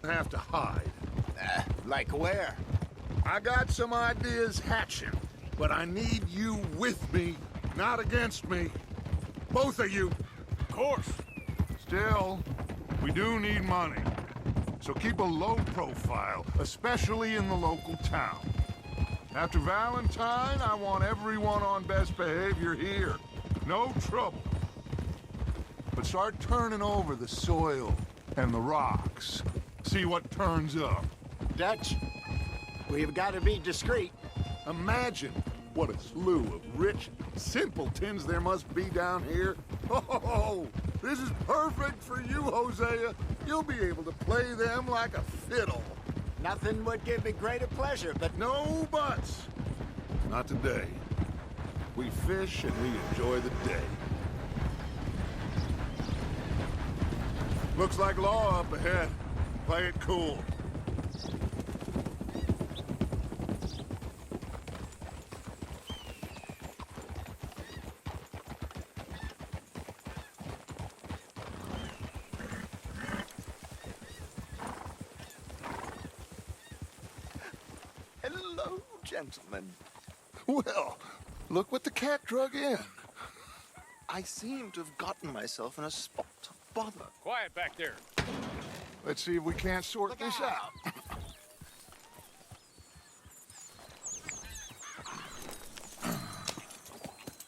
have to hide. Like where? I got some ideas hatching, but I need you with me, not against me. Both of you. Of course. Still, we do need money. So keep a low profile, especially in the local town. After Valentine, I want everyone on best behavior here. No trouble. But start turning over the soil and the rocks. See what turns up. Dutch, we've got to be discreet. Imagine what a slew of rich simpletons there must be down here. Oh, this is perfect for you, Hosea. You'll be able to play them like a fiddle. Nothing would give me greater pleasure, but No buts. Not today. We fish and we enjoy the day. Looks like law up ahead. Play it cool. hello, gentlemen. Well, look what the cat drug in. I seem to have gotten myself in a spot of bother. Quiet back there. Let's see if we can't sort this out.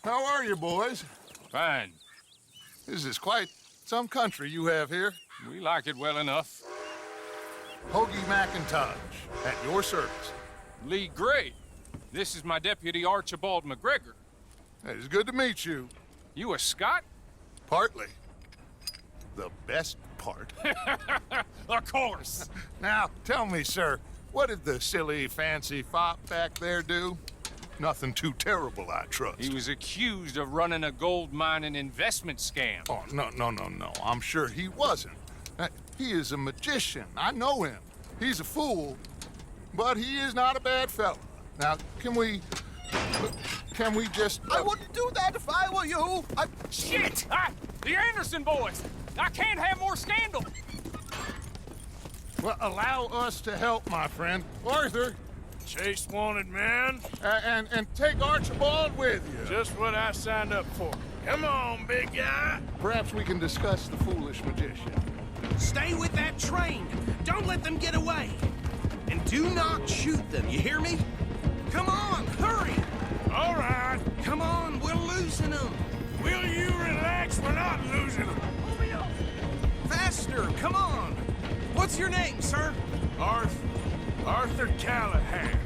How are you, boys? Fine. This is quite some country you have here. We like it well enough. Hoagie McIntosh, at your service. Lee Gray. This is my deputy Archibald McGregor. It's good to meet you. You a Scot? Partly. The best part. Of course. Now, tell me, sir, what did the silly, fancy fop back there do? Nothing too terrible, I trust. He was accused of running a gold mining investment scam. Oh, no. I'm sure he wasn't. He is a magician. I know him. He's a fool, but he is not a bad fellow. Now, can we just... I wouldn't do that if I were you. Shit! The Anderson boys! I can't have more scandal! Well, allow us to help, my friend. Arthur, Chase wanted man. and take Archibald with you. Just what I signed up for. Come on, big guy. Perhaps we can discuss the foolish magician. Stay with that train. Don't let them get away. And do not shoot them, you hear me? Come on, hurry! All right. Come on, we're losing them. Will you relax? We're not losing them. Faster, come on. What's your name, sir? Arthur Callahan.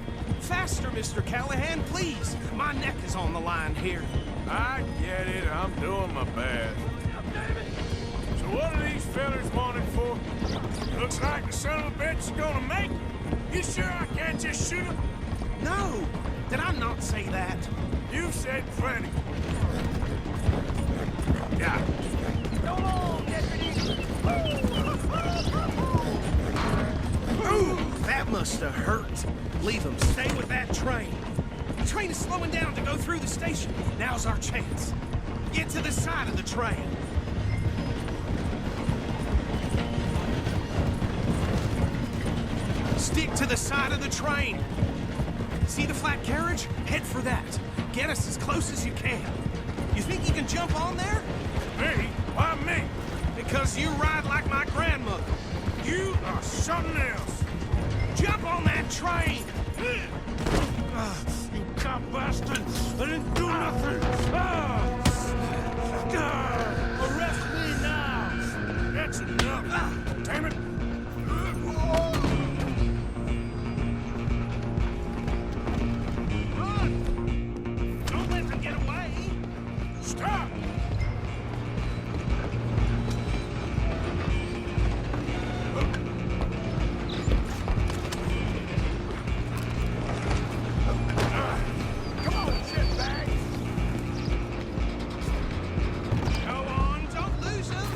Faster, Mr. Callahan, please. My neck is on the line here. I get it. I'm doing my best. So what are these fellas wanted for? Looks like the son of a bitch is gonna make it. You sure I can't just shoot him? No, did I not say that? You've said plenty. Yeah. Go on, deputy. Ooh, that must have hurt. Leave them. Stay with that train. The train is slowing down to go through the station. Now's our chance. Get to the side of the train. Stick to the side of the train. See the flat carriage? Head for that. Get us as close as you can. You think you can jump on there? Me? Why me? Because you ride like my grandmother. You are something else. Jump on that train! You cop bastard! I didn't do nothing! Arrest me now! That's enough! Damn it! Run! Don't let them get away! Stop! Come on, shitbag! Go on, don't lose them!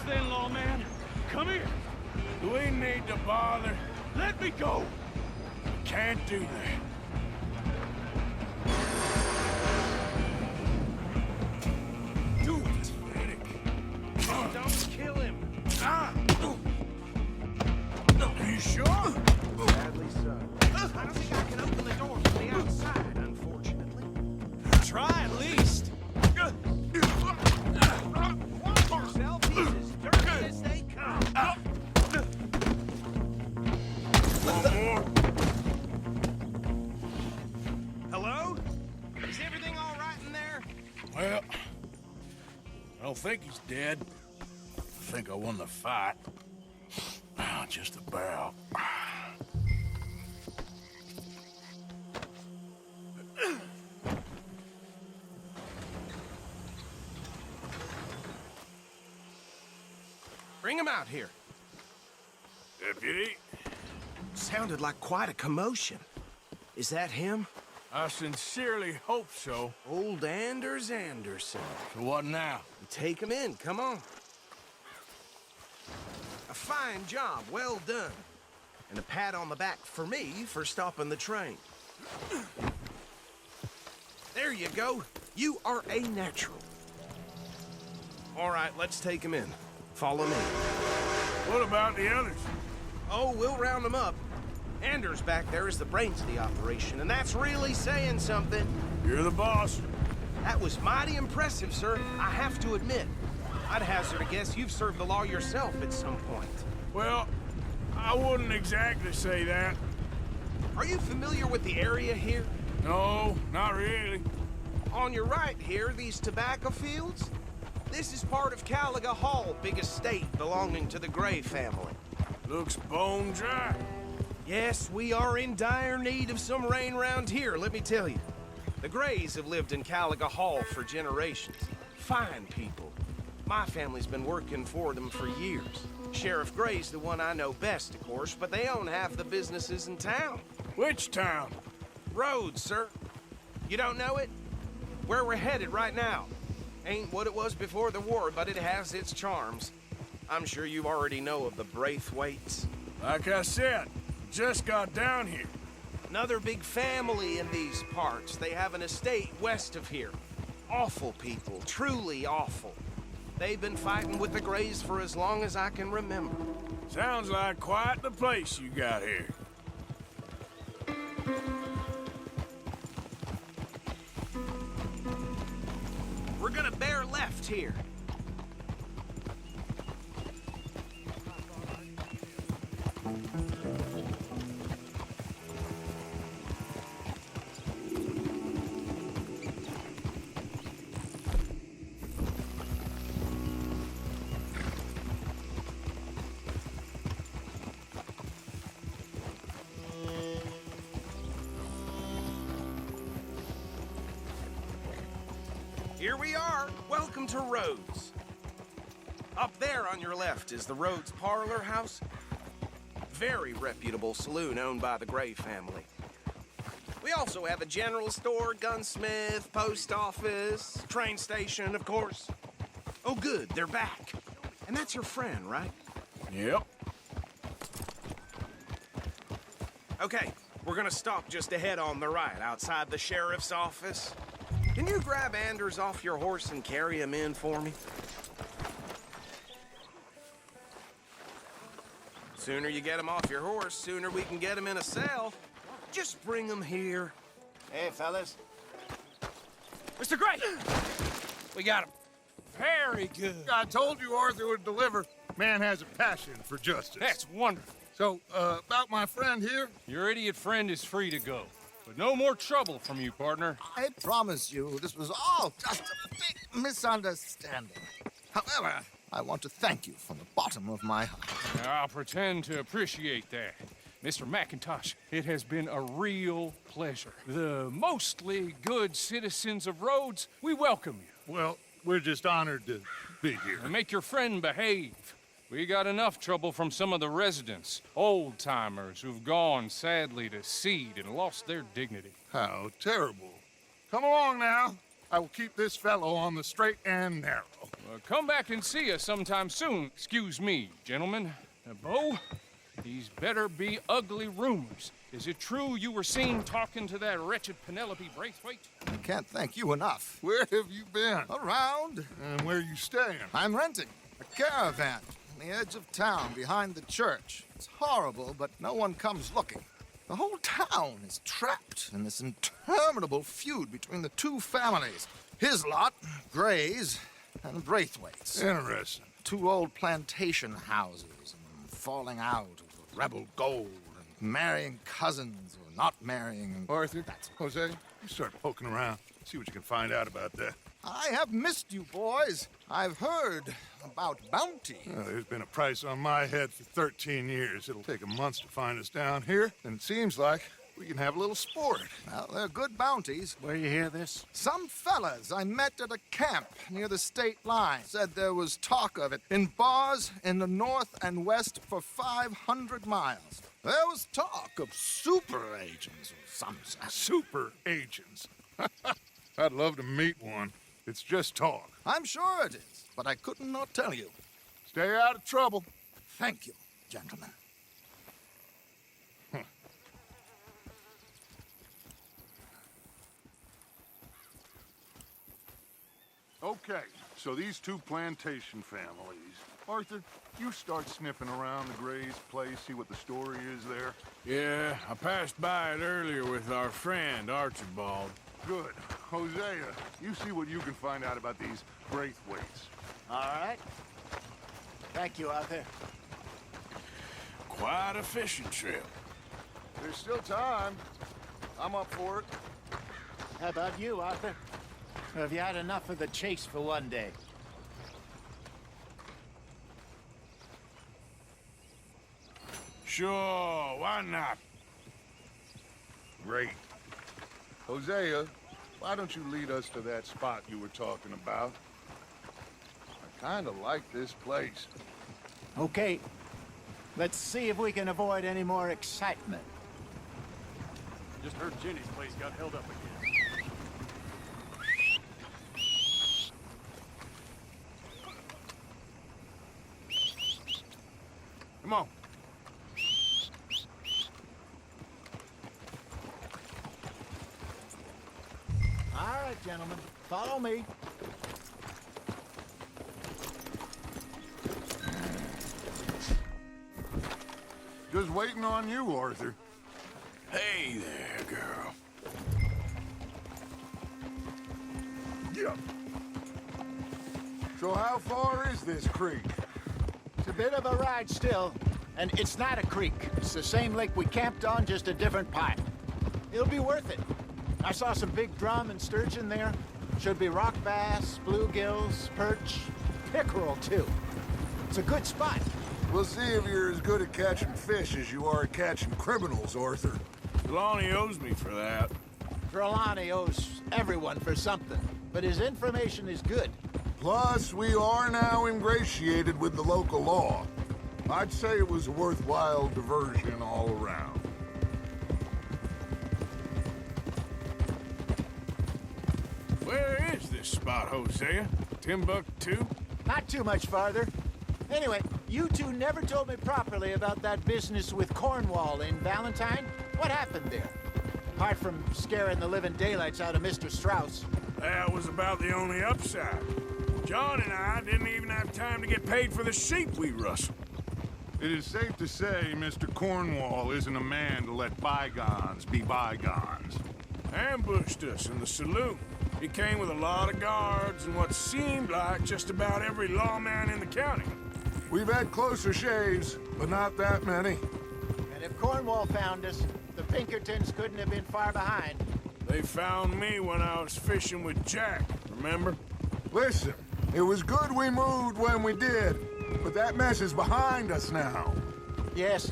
then, lawman. Come here. Do we need to bother? Let me go. Can't do that. Do it. Don't kill him. Ah! Are you sure? Sadly so. I don't think I can open the door from the outside, unfortunately. Try at least. Watch yourself. He's as dirty as they come. One more. Hello? Is everything all right in there? Well, I don't think he's dead. I think I won the fight. Ah, just about. Bring him out here. Deputy, Sounded like quite a commotion. Is that him? I sincerely hope so. Old Anders Anderson. So what now? Take him in, come on. A fine job, well done. And a pat on the back for me for stopping the train. There you go. You are a natural. All right, let's take him in. Follow me. What about the others? Oh, we'll round them up. Anders back there is the brains of the operation, and that's really saying something. You're the boss. That was mighty impressive, sir. I have to admit. I'd hazard a guess you've served the law yourself at some point. Well, I wouldn't exactly say that. Are you familiar with the area here? No, not really. On your right here, these tobacco fields? This is part of Caliga Hall, big estate belonging to the Gray family. Looks bone dry. Yes, we are in dire need of some rain round here, let me tell you. The Grays have lived in Caliga Hall for generations. Fine people. My family's been working for them for years. Sheriff Gray's the one I know best, of course, but they own half the businesses in town. Which town? Rhodes, sir. You don't know it? Where we're headed right now. Ain't what it was before the war, but it has its charms. I'm sure you already know of the Braithwaites. Like I said, just got down here. Another big family in these parts. They have an estate west of here. Awful people, truly awful. They've been fighting with the Grays for as long as I can remember. Sounds like quite the place you got here. We're gonna bear left here. Here we are. Welcome to Rhodes. Up there on your left is the Rhodes Parlor House. Very reputable saloon owned by the Gray family. We also have a general store, gunsmith, post office, train station, of course. Oh, good, they're back. And that's your friend, right? Yep. Okay, we're gonna stop just ahead on the right, outside the sheriff's office. Can you grab Anders off your horse and carry him in for me? Sooner you get him off your horse, sooner we can get him in a cell. Just bring him here. Hey, fellas. Mr. Gray! We got him. Very good. I told you Arthur would deliver. Man has a passion for justice. That's wonderful. So, about my friend here? Your idiot friend is free to go. But no more trouble from you, partner. I promise you, this was all just a big misunderstanding. However, I want to thank you from the bottom of my heart. I'll pretend to appreciate that. Mr. McIntosh, it has been a real pleasure. The mostly good citizens of Rhodes, we welcome you. Well, we're just honored to be here. And make your friend behave. We got enough trouble from some of the residents, old-timers who've gone, sadly, to seed and lost their dignity. How terrible. Come along now. I will keep this fellow on the straight and narrow. Come back and see us sometime soon. Excuse me, gentlemen. Bo, these better be ugly rumors. Is it true you were seen talking to that wretched Penelope Braithwaite? I can't thank you enough. Where have you been? Around. And where you staying? I'm renting a caravan on the edge of town behind the church. It's horrible, but no one comes looking. The whole town is trapped in this interminable feud between the two families. His lot, Gray's, and Braithwaite's. Interesting. Two old plantation houses and falling out over rebel gold and marrying cousins or not marrying. And Arthur, Jose, you start poking around. See what you can find out about that. I have missed you, boys. I've heard about bounty. There's been a price on my head for 13 years. It'll take a month to find us down here, and it seems like we can have a little sport. Well, they're good bounties. Where you hear this? Some fellas I met at a camp near the state line said there was talk of it in bars in the north and west for 500 miles. There was talk of super agents or some such. Super agents. I'd love to meet one. It's just talk. I'm sure it is, but I couldn't not tell you. Stay out of trouble. Thank you, gentlemen. Okay, so these two plantation families. Arthur, you start sniffing around the Gray's place, see what the story is there. Yeah, I passed by it earlier with our friend, Archibald. Good. Hosea, you see what you can find out about these Braithwaites. All right. Thank you, Arthur. Quite a fishing trip. There's still time. I'm up for it. How about you, Arthur? Or have you had enough of the chase for one day? Sure, why not? Great. Hosea, why don't you lead us to that spot you were talking about? I kind of like this place. Okay. Let's see if we can avoid any more excitement. Just heard Jenny's place got held up again. Come on. All right, gentlemen. Follow me. Just waiting on you, Arthur. Hey there, girl. Yeah. So how far is this creek? It's a bit of a ride still, and it's not a creek. It's the same lake we camped on, just a different part. It'll be worth it. I saw some big drum and sturgeon there. Should be rock bass, bluegills, perch, pickerel too. It's a good spot. We'll see if you're as good at catching fish as you are at catching criminals, Arthur. Trelawney owes me for that. Trelawney owes everyone for something, but his information is good. Plus, we are now ingratiated with the local law. I'd say it was a worthwhile diversion all around. Where is this spot, Hosea? Timbuktu? Not too much farther. Anyway, you two never told me properly about that business with Cornwall in Valentine. What happened there? Apart from scaring the living daylights out of Mr. Strauss. That was about the only upside. John and I didn't even have time to get paid for the sheep we rustled. It is safe to say Mr. Cornwall isn't a man to let bygones be bygones. Ambushed us in the saloon. He came with a lot of guards and what seemed like just about every lawman in the county. We've had closer shaves, but not that many. And if Cornwall found us, the Pinkertons couldn't have been far behind. They found me when I was fishing with Jack, remember? Listen, it was good we moved when we did, but that mess is behind us now. Yes.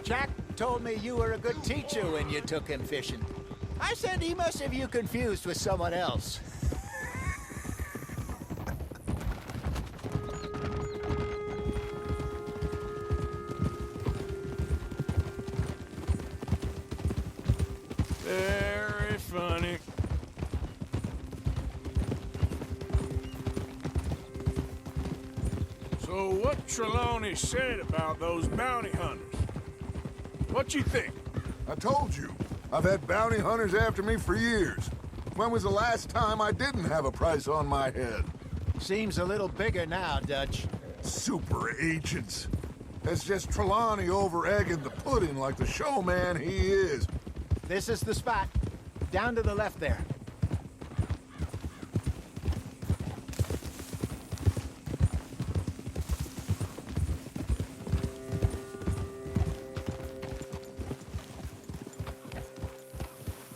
Jack told me you were a good teacher when you took him fishing. I said he must have you confused with someone else. Very funny. So what Trelawney said about those bounty hunters? What you think? I told you, I've had bounty hunters after me for years. When was the last time I didn't have a price on my head? Seems a little bigger now, Dutch. Super agents. That's just Trelawney over-egging the pudding like the showman he is. This is the spot. Down to the left there.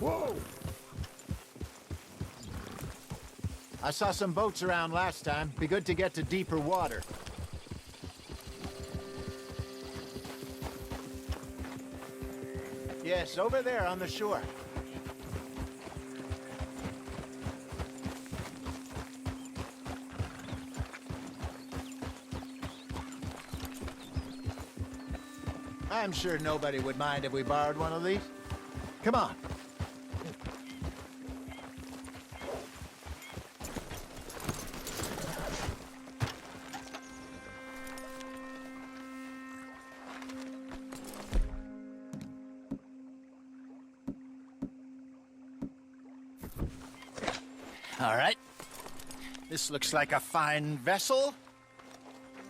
Whoa! I saw some boats around last time. Be good to get to deeper water. Yes, over there on the shore. I'm sure nobody would mind if we borrowed one of these. Come on. All right. This looks like a fine vessel.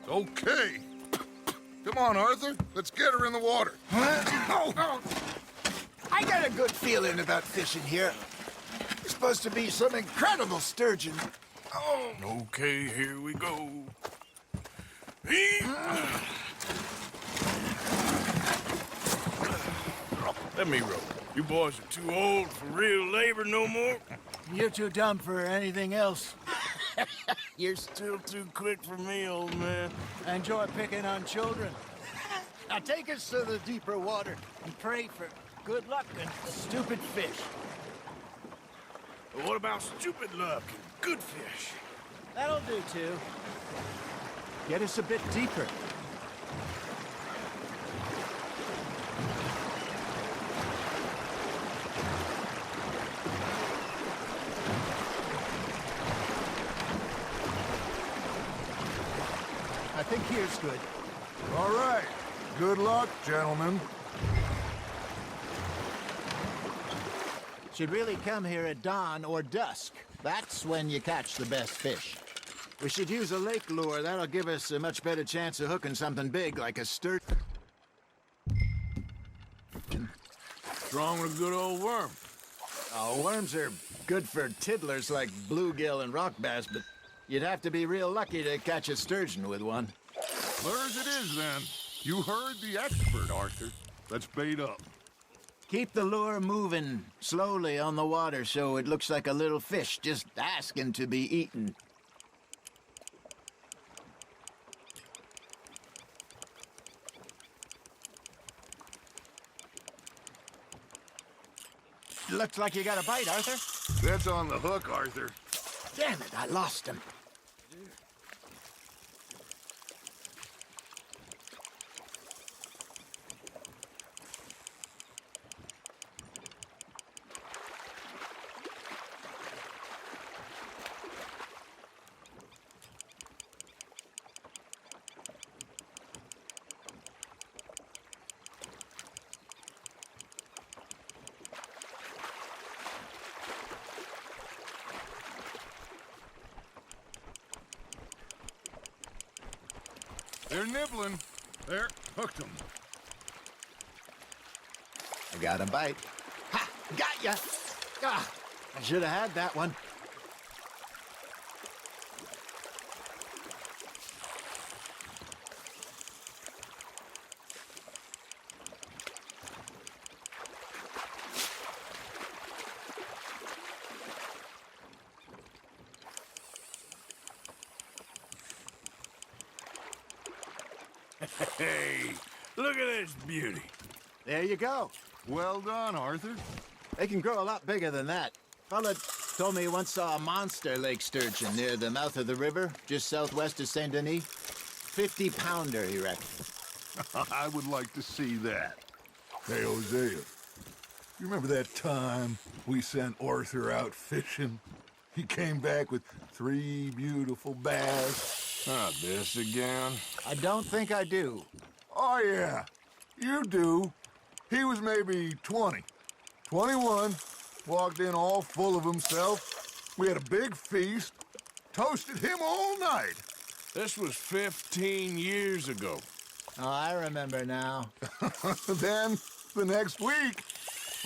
Okay. Come on, Arthur. Let's get her in the water. Oh, I got a good feeling about fishing here. There's supposed to be some incredible sturgeon. Oh, Okay, here we go. Let me row. You boys are too old for real labor no more. You're too dumb for anything else. You're still too quick for me, old man. I enjoy picking on children. Now take us to the deeper water and pray for good luck and stupid fish. But what about stupid luck and good fish? That'll do, too. Get us a bit deeper. I think here's good. All right. Good luck, gentlemen. Should really come here at dawn or dusk. That's when you catch the best fish. We should use a lake lure. That'll give us a much better chance of hooking something big like a sturgeon. What's wrong with a good old worm? Oh, worms are good for tiddlers like bluegill and rock bass, but you'd have to be real lucky to catch a sturgeon with one. Lures it is, then. You heard the expert, Arthur. Let's bait up. Keep the lure moving slowly on the water so it looks like a little fish just asking to be eaten. Looks like you got a bite, Arthur. That's on the hook, Arthur. Damn it, I lost him. They're nibbling. There, hooked them. I got a bite. Ha! Got ya! Ah, I should have had that one. Hey, look at this beauty. There you go. Well done, Arthur. They can grow a lot bigger than that. Fella told me he once saw a monster lake sturgeon near the mouth of the river, just southwest of Saint Denis. 50-pounder, he reckoned. I would like to see that. Hey, Hosea, you remember that time we sent Arthur out fishing? He came back with 3 beautiful bass. Not this again. I don't think I do. Oh, yeah. You do. He was maybe 20. 21. Walked in all full of himself. We had a big feast. Toasted him all night. This was 15 years ago. Oh, I remember now. Then, the next week,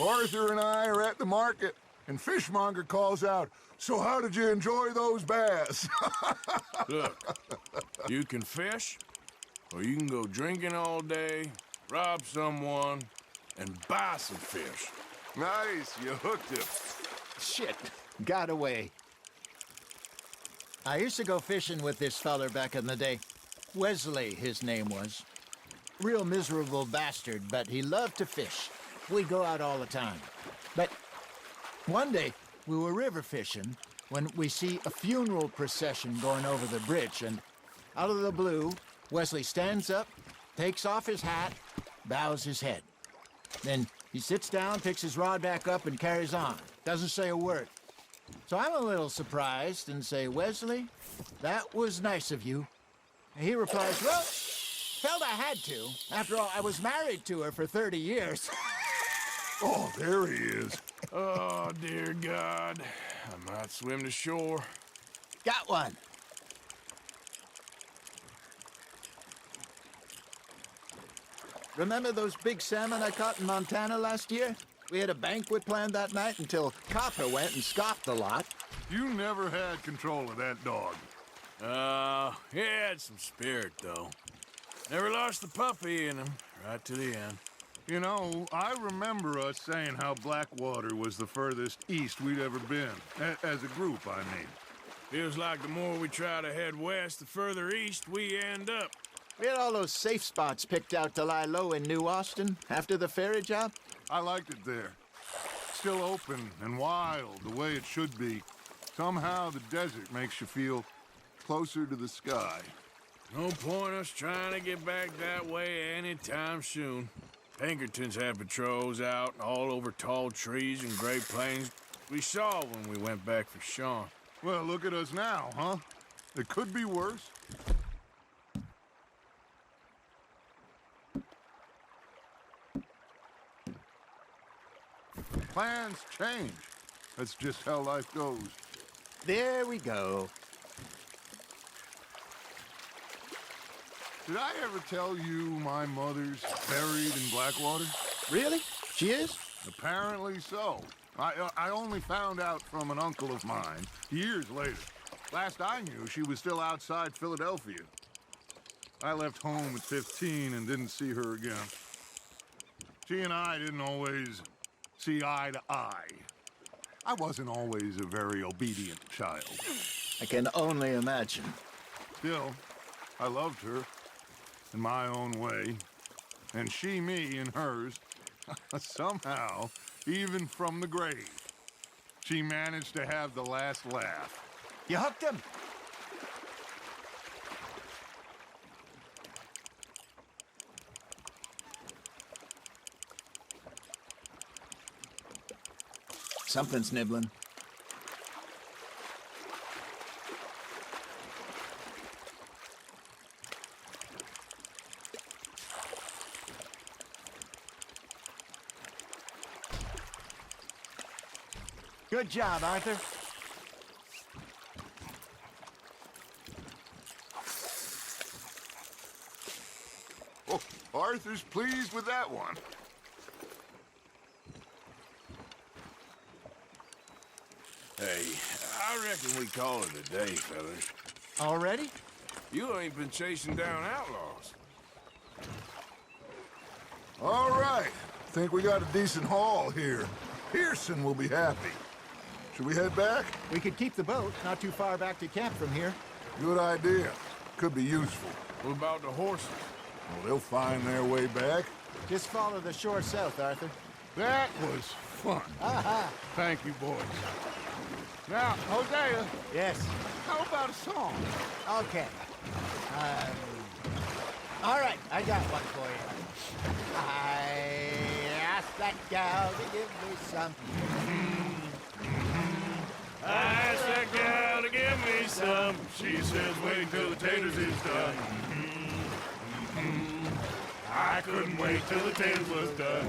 Arthur and I are at the market, and Fishmonger calls out, "So how did you enjoy those bass?" Look, you can fish, or you can go drinking all day, rob someone, and buy some fish. Nice, you hooked him. Shit, got away. I used to go fishing with this feller back in the day. Wesley, his name was. Real miserable bastard, but he loved to fish. We'd go out all the time. But one day, we were river fishing when we see a funeral procession going over the bridge, and out of the blue, Wesley stands up, takes off his hat, bows his head. Then he sits down, picks his rod back up, and carries on. Doesn't say a word. So I'm a little surprised and say, "Wesley, that was nice of you." And he replies, "Well, felt I had to. After all, I was married to her for 30 years. Oh, there he is. Oh, dear God. I might swim to shore. Got one. Remember those big salmon I caught in Montana last year? We had a banquet planned that night until Copper went and scoffed a lot. You never had control of that dog. He had some spirit, though. Never lost the puppy in him, right to the end. You know, I remember us saying how Blackwater was the furthest east we'd ever been. As a group, I mean. Feels like the more we try to head west, the further east we end up. We had all those safe spots picked out to lie low in New Austin after the ferry job. I liked it there. Still open and wild, the way it should be. Somehow the desert makes you feel closer to the sky. No point us trying to get back that way anytime soon. Pinkertons had patrols out all over tall trees and Great Plains. We saw when we went back for Sean. Well, look at us now, huh? It could be worse. Plans change. That's just how life goes. There we go. Did I ever tell you my mother's buried in Blackwater? Really? She is? Apparently so. I only found out from an uncle of mine years later. Last I knew, she was still outside Philadelphia. I left home at 15 and didn't see her again. She and I didn't always see eye to eye. I wasn't always a very obedient child. I can only imagine. Still, I loved her in my own way, and she me in hers. Somehow, even from the grave, she managed to have the last laugh. You hooked him? Something's nibbling. Good job, Arthur. Oh, Arthur's pleased with that one. Hey, I reckon we call it a day, fellas. Already? You ain't been chasing down outlaws. All right. Think we got a decent haul here. Pearson will be happy. Should we head back? We could keep the boat not too far back to camp from here. Good idea. Could be useful. What about the horses? Well, they'll find their way back. Just follow the shore south, Arthur. That was fun. Aha! Thank you, boys. Now, Hosea, Yes. how about a song? Okay. All right, I got one for you. I asked that gal to give me some. I asked that gal to give me me some. She says, wait till the taters is done. I couldn't wait till the taters was done.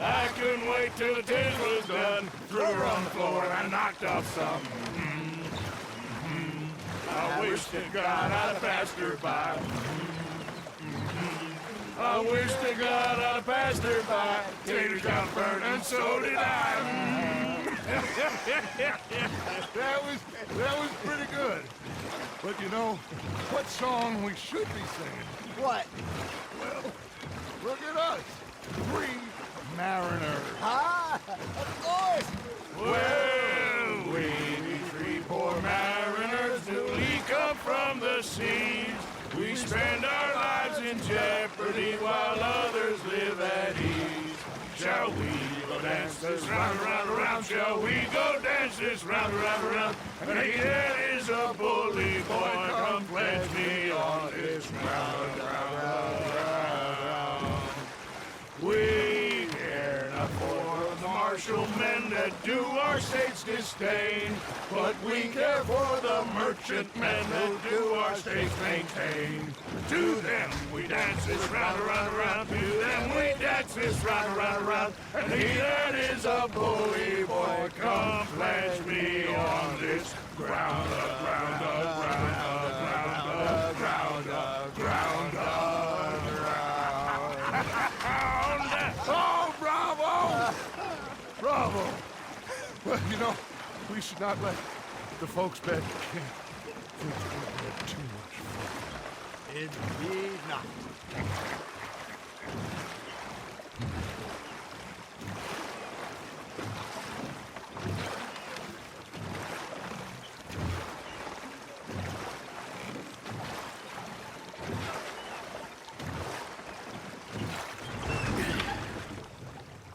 I couldn't wait till the taters was done. Threw her on the floor and I knocked off some. I wish to God I'd passed her by. I wish to God I'd passed her by. Taters got burned and so did I. That was pretty good. But you know, what song we should be singing? What? Well, look at us. 3 mariners. Ah, of course. Well, we 3 poor mariners newly come from the seas. We spend our lives in jeopardy while others live at ease. Shall we go dance this round, around, around? Shall we go dance this round, around, around? And he that is a bully boy, come pledge me on this round, round, round. We care not for the martial men that do our state's disdain, but we care for the merchant men that do our state's maintain. To them we dance this round, around, around. To them we dance this round, around, around. And he that is a bully boy, come pledge me on this ground, ground, ground, ground, ground, ground, ground. Oh, bravo! Bravo! Well, you know, we should not let the folks back at camp think we had too much fun. Indeed not.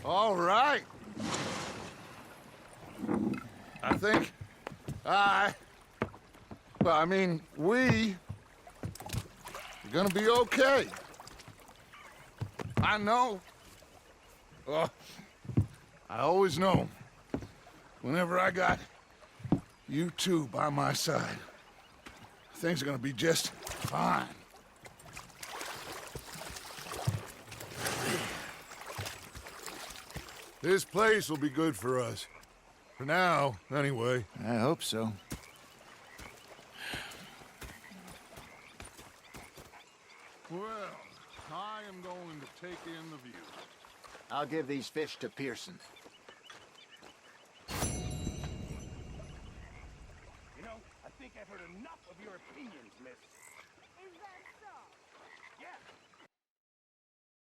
All right. I think we are gonna be okay. I know. I always know. Whenever I got you two by my side, things are gonna be just fine. This place will be good for us. For now, anyway. I hope so. Well, I am going to take in the view. I'll give these fish to Pearson. You know, I think I've heard enough of your opinions, miss.